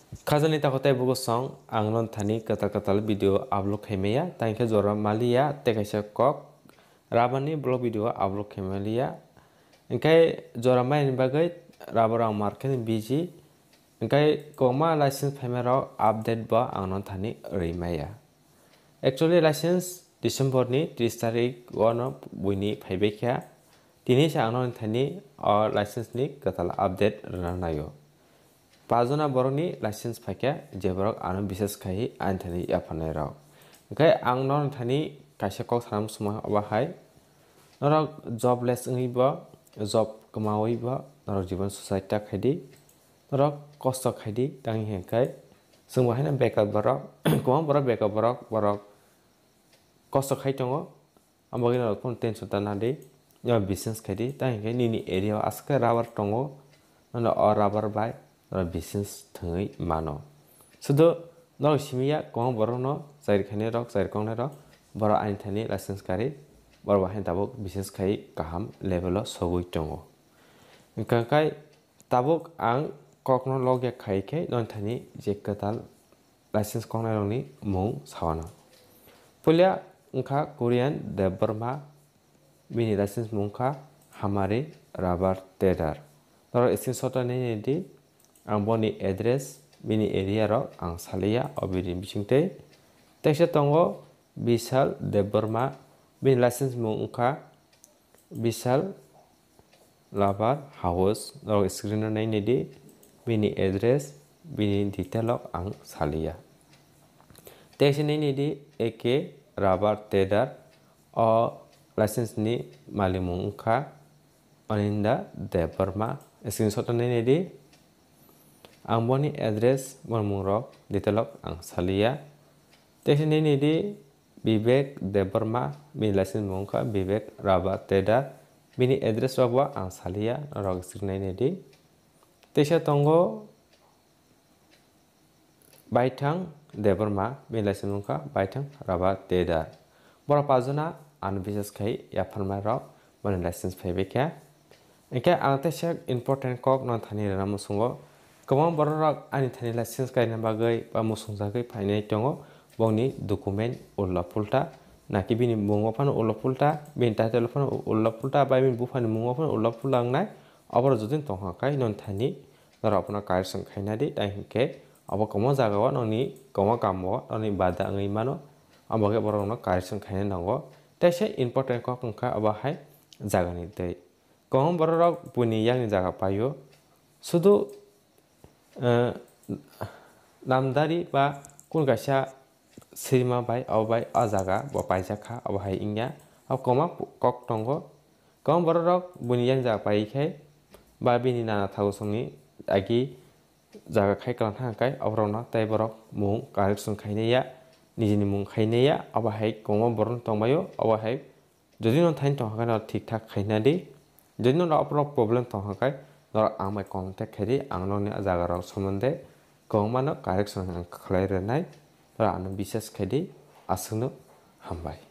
Khazani takotai bugo song angnon thani katal video upload khemeya tangke jora malia tekaisa kok rabani blog video upload khemelia engkai jora main bagai rabara market busy engkai koma license pemero update ba angnon thani rimaya actually license December ni 30 tarik wono buini phaibekya tini sa angnon thani license ni katal update ranayo Pazona boroni license pakai jebrok anu bisnes kai anthani yapane rok. Kai ang non thani kaisa kok salam semua bahai. Norok jobless ngiba job kemawi ba norok jiban society khaidi. Norok kosto khaidi tangi hengkai. Semua hena backup borok. Kumang borok backup borok kosto khai tongo. Ambagi norok pun tension tanadi. Ya bisnes khaidi tangi hengkai nini area aska rubber tongo. Nono rubber bai. Business thangai mano sudo norok simia kong borok no jair khane rok jair kong rok borok ain thani license kari borok bahen tabuk business khai kaham level o sogui tongo kai tabuk ang kokno logya khai ke non thani je katal license kong rok ni mung sawana pulia ungkha Korean de Burma bini license mungkha hamari rubber trader norok screenshot ni di ang boni address bini area rok ang salia obiri bisingte teksa tongo Vishal Deburma bini license mung ungkha Vishal Labar House rok screen nai di bini address bini detail rok ang salia teksa nai di AK Rubber Trader o license ni malimung ungkha Aninda Deburma screenshot nai di ang boni address mung rok detail rok ang salia teksa ni di Vivek Deburma bini license mung kha Vivek Rubber Trader bini address rok ang salia rok screen ni di teksa tongo Baithang Deburma bini license mung kha Baithang Rubber Trader bora pajona an business khai yafarma rok boni license phaibekya engke ang teksa important kok non thani rana musungo Kemang borok ani thani license kai na bagai ba musung jagai phainai tongo boni document ulla pulta naki bini mungo phan ulla pulta bin title phan ulla pulta ba bin bufani mungo phan ulla pulang nai abor jodin tongha kai non thani nara apna correction khaina di tai hingke abo komo jaga wa noni komo kamo noni bada ngai mano aboge borok no correction khaina nango taise important ko kongkha aba hai jaga ni dei komo borok buni yang ni jaga payo sudu namdari ba kun kaisa sirma bai abai ajaga bo paijaka abahai ingya ab koma kok tongo kom borok buniyang ja pai khai ba bini nana thago songi agi jaga khai kalang thangkai abrona tai borok mung correction khaineya nijini mung khaineya abahai koma boron tongbayo abahai jodi non thain tongha na thik thak khaina di jodi non aprok problem tongha kai nor amai contact khedi angno ni jaga rok somonde kongmano correction khlai renai ra anu bises khedi asungno hambai